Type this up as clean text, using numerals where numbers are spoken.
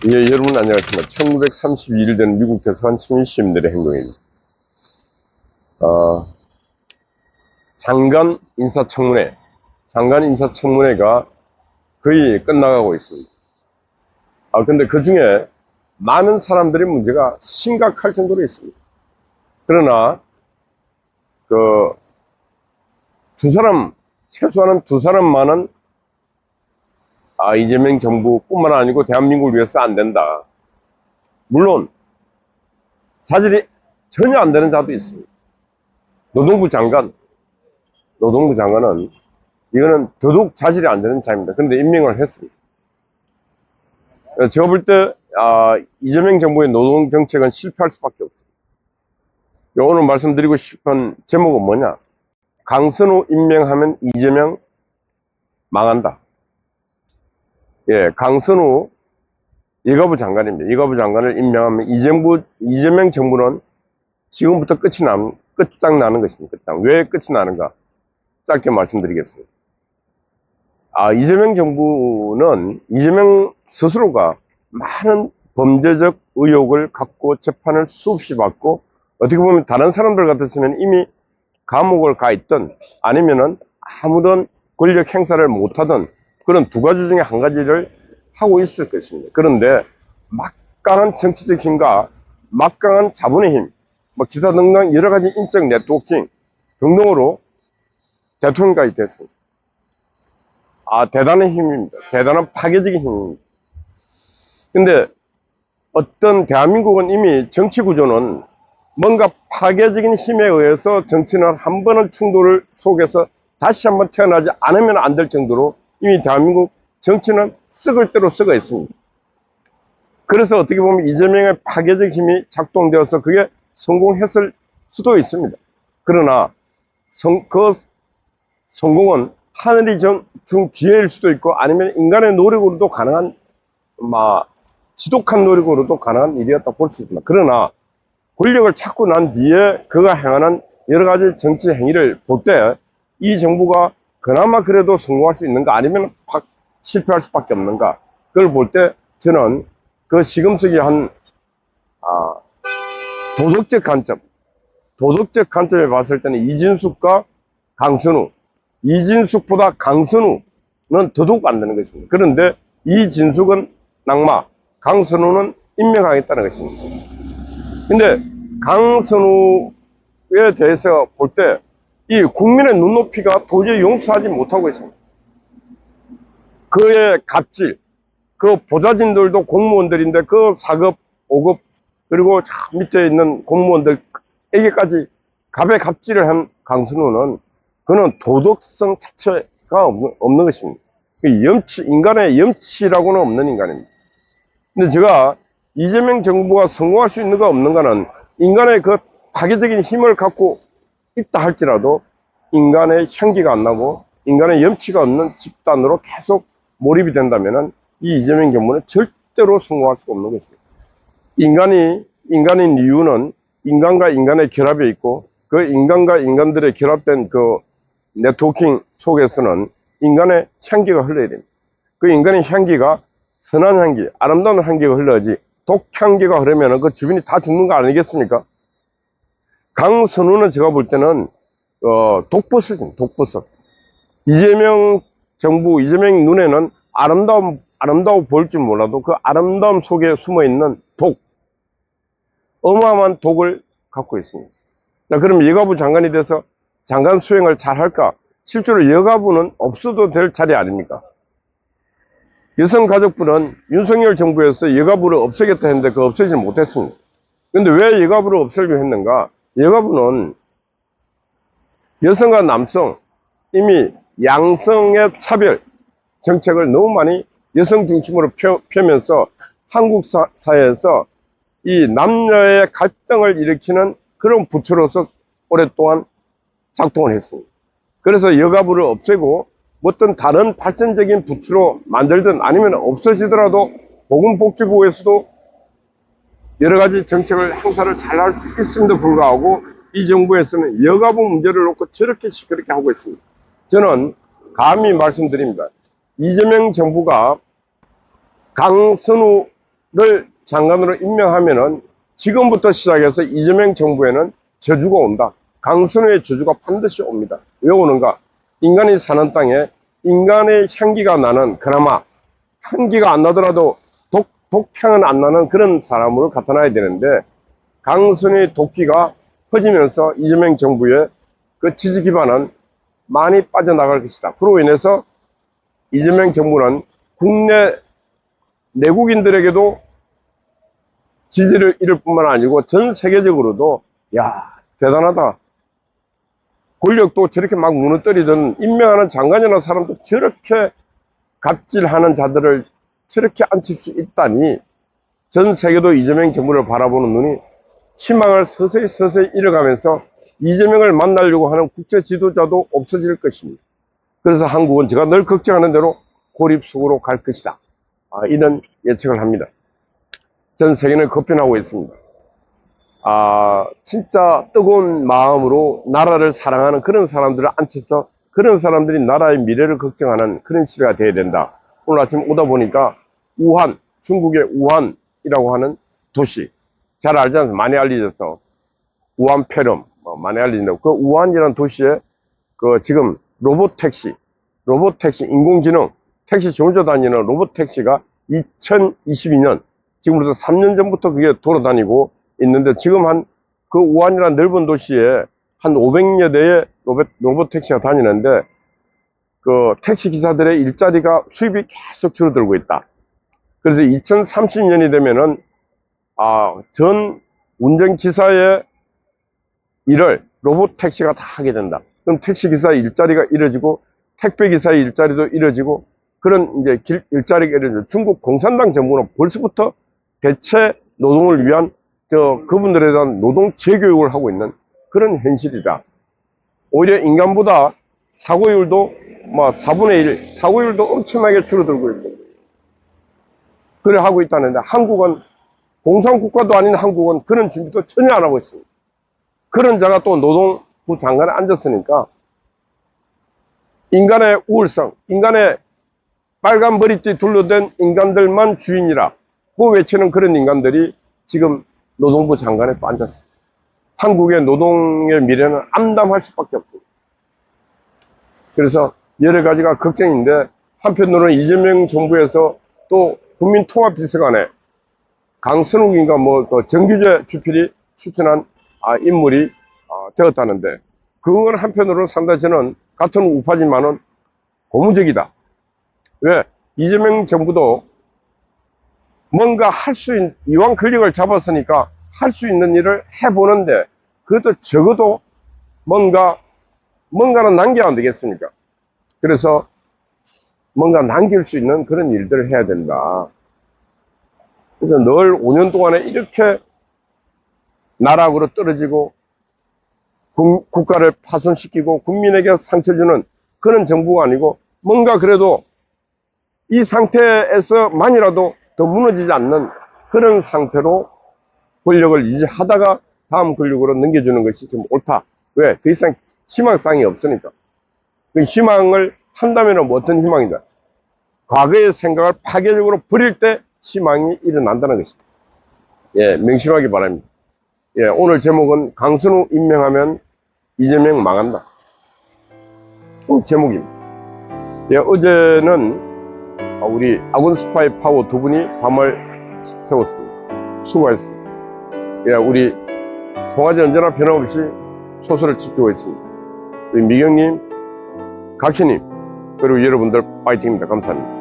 예, 여러분 안녕하십니까. 1932일 된 미국 대사관 시민시민들의 행동입니다. 장관 인사청문회가 거의 끝나가고 있습니다. 근데 그 중에 많은 사람들의 문제가 심각할 정도로 있습니다. 그러나, 최소한 두 사람만은 이재명 정부뿐만 아니고 대한민국을 위해서 안 된다. 물론 자질이 전혀 안 되는 자도 있습니다. 노동부 장관은 이거는 더더욱 자질이 안 되는 자입니다. 그런데 임명을 했습니다. 제가 볼 때 이재명 정부의 노동 정책은 실패할 수밖에 없습니다. 오늘 말씀드리고 싶은 제목은 뭐냐? 강선우 임명하면 이재명 망한다. 예, 강선우 여가부 장관입니다. 여가부 장관을 임명하면 이재명 정부는 지금부터 끝장나는 것입니다. 왜 끝이 나는가? 짧게 말씀드리겠습니다. 이재명 정부는 이재명 스스로가 많은 범죄적 의혹을 갖고 재판을 수없이 받고, 어떻게 보면 다른 사람들 같았으면 이미 감옥을 가 있던, 아니면은 아무런 권력 행사를 못하던 그런 두 가지 중에 한 가지를 하고 있을 것입니다. 그런데 막강한 정치적 힘과 막강한 자본의 힘, 기타 등등 여러 가지 인적 네트워킹 등등으로 대통령까지 됐습니다. 대단한 힘입니다. 대단한 파괴적인 힘입니다. 근데 어떤 대한민국은 이미 정치 구조는 뭔가 파괴적인 힘에 의해서 정치는 한 번의 충돌을 속에서 다시 한번 태어나지 않으면 안 될 정도로 이미 대한민국 정치는 썩을 대로 썩어 있습니다. 그래서 어떻게 보면 이재명의 파괴적 힘이 작동되어서 그게 성공했을 수도 있습니다. 그러나 그 성공은 하늘이 준 기회일 수도 있고, 아니면 인간의 노력으로도 가능한, 지독한 노력으로도 가능한 일이었다 볼 수 있습니다. 그러나 권력을 찾고 난 뒤에 그가 행하는 여러 가지 정치 행위를 볼 때 이 정부가 그나마 그래도 성공할 수 있는가, 아니면 실패할 수밖에 없는가, 그걸 볼 때 저는 그 시금석이 한 도덕적 관점에 봤을 때는 이진숙과 강선우, 이진숙보다 강선우는 더더욱 안 되는 것입니다. 그런데 이진숙은 낙마, 강선우는 임명하겠다는 것입니다. 근데 강선우에 대해서 볼 때 이 국민의 눈높이가 도저히 용서하지 못하고 있습니다. 그의 갑질, 그 보좌진들도 공무원들인데 그 4급, 5급, 그리고 저 밑에 있는 공무원들에게까지 갑의 갑질을 한 강선우는 그는 도덕성 자체가 없는 것입니다. 인간의 염치라고는 없는 인간입니다. 근데 제가 이재명 정부가 성공할 수 있는가 없는가는 인간의 그 파괴적인 힘을 갖고 있다 할지라도 인간의 향기가 안 나고 인간의 염치가 없는 집단으로 계속 몰입이 된다면은 이 이재명 정부는 절대로 성공할 수가 없는 것입니다. 인간인 이유는 인간과 인간의 결합에 있고, 그 인간과 인간들의 결합된 그 네트워킹 속에서는 인간의 향기가 흘러야 됩니다. 그 인간의 향기가 선한 향기, 아름다운 향기가 흘러야지 독향기가 흐르면 그 주변이 다 죽는 거 아니겠습니까? 강선우는 제가 볼 때는 독버섯입니다. 독버섯. 이재명 눈에는 아름다워 보일 줄 몰라도 그 아름다움 속에 숨어있는 어마어마한 독을 갖고 있습니다. 자, 그럼 여가부 장관이 돼서 장관 수행을 잘 할까? 실제로 여가부는 없어도 될 자리 아닙니까? 여성가족부는 윤석열 정부에서 여가부를 없애겠다 했는데 그거 없애지 못했습니다. 근데 왜 여가부를 없애려고 했는가? 여가부는 여성과 남성, 이미 양성의 차별 정책을 너무 많이 여성 중심으로 펴면서 한국 사회에서 이 남녀의 갈등을 일으키는 그런 부처로서 오랫동안 작동을 했습니다. 그래서 여가부를 없애고 어떤 다른 발전적인 부처로 만들든 아니면 없어지더라도 보건복지부에서도 여러 가지 정책을 행사를 잘 할 수 있음에도 불구하고 이 정부에서는 여가부 문제를 놓고 저렇게 시끄럽게 하고 있습니다. 저는 감히 말씀드립니다. 이재명 정부가 강선우 장관으로 임명하면은 지금부터 시작해서 이재명 정부에는 저주가 온다. 강선우의 저주가 반드시 옵니다. 왜 오는가? 인간이 사는 땅에 인간의 향기가 나는, 그나마 향기가 안 나더라도 독향은 안 나는 그런 사람으로 나타나야 되는데, 강선우의 독기가 퍼지면서 이재명 정부의 그 지지 기반은 많이 빠져나갈 것이다. 그로 인해서 이재명 정부는 국내 내국인들에게도 지지를 잃을 뿐만 아니고 전 세계적으로도, 야, 대단하다. 권력도 저렇게 막 무너뜨리던, 임명하는 장관이나 사람도 저렇게 갑질하는 자들을 저렇게 앉힐 수 있다니, 전 세계도 이재명 정부를 바라보는 눈이 희망을 서서히 잃어가면서 이재명을 만나려고 하는 국제 지도자도 없어질 것입니다. 그래서 한국은 제가 늘 걱정하는 대로 고립 속으로 갈 것이다. 이런 예측을 합니다. 전 세계는 급변하고 있습니다. 진짜 뜨거운 마음으로 나라를 사랑하는 그런 사람들을 앉혀서 그런 사람들이 나라의 미래를 걱정하는 그런 시대가 돼야 된다. 오늘 아침 오다 보니까 우한, 중국의 우한이라고 하는 도시, 잘 알지 않습니까? 많이 알려져서 우한 폐렴 많이 알려진다고. 그 우한이라는 도시에 그 지금 로봇 택시 인공지능 택시 저 혼자 다니는 로봇 택시가 2022년 지금부터 3년 전부터 그게 돌아다니고 있는데, 지금 그 우한이라는 넓은 도시에 한 500여 대의 로봇 택시가 다니는데, 그 택시 기사들의 일자리가 수입이 계속 줄어들고 있다. 그래서 2030년이 되면은 전 운전기사의 일을 로봇 택시가 다 하게 된다. 그럼 택시 기사의 일자리가 잃어지고 택배 기사의 일자리도 잃어지고, 그런 이제 일자리가 잃어지고, 중국 공산당 정부는 벌써부터 대체 노동을 위한 그분들에 대한 노동 재교육을 하고 있는 그런 현실이다. 오히려 인간보다 사고율도 4분의 1, 사고율도 엄청나게 줄어들고 있고, 그래 하고 있다는데, 한국은 공산국가도 아닌 한국은 그런 준비도 전혀 안 하고 있습니다. 그런 자가 또 노동부 장관에 앉았으니까 인간의 우월성, 인간의 빨간 머리띠 둘러댄 인간들만 주인이라 그 외치는 그런 인간들이 지금 노동부 장관에 또 앉았습니다. 한국의 노동의 미래는 암담할 수밖에 없습니다. 그래서 여러 가지가 걱정인데, 한편으로는 이재명 정부에서 또 국민통합비서관에 강선욱인가 정규재 주필이 추천한 인물이 되었다는데, 그건 한편으로는 상당히 저는 같은 우파지만은 고무적이다. 왜? 이재명 정부도 뭔가 이왕 권력을 잡았으니까 할 수 있는 일을 해보는데, 그것도 적어도 뭔가는 남겨야 안 되겠습니까? 그래서 뭔가 남길 수 있는 그런 일들을 해야 된다. 그래서 늘 5년 동안에 이렇게 나락으로 떨어지고 국가를 파손시키고 국민에게 상처 주는 그런 정부가 아니고, 뭔가 그래도 이 상태에서만이라도 더 무너지지 않는 그런 상태로 권력을 유지하다가 다음 권력으로 넘겨주는 것이 좀 옳다. 왜? 더 이상 희망상이 없으니까. 그 희망을 한다면 어떤 희망이다? 과거의 생각을 파괴적으로 버릴 때 희망이 일어난다는 것입니다. 예, 명심하기 바랍니다. 예, 오늘 제목은 강선우 임명하면 이재명 망한다. 제목입니다. 예, 어제는 우리 아군 스파이 파워 두 분이 밤을 새웠습니다. 수고하셨습니다. 예, 우리 송아지 언제나 변함없이 초소를 지키고 있습니다. 우리 미경님, 각시님, 그리고 여러분들 파이팅입니다. 감사합니다.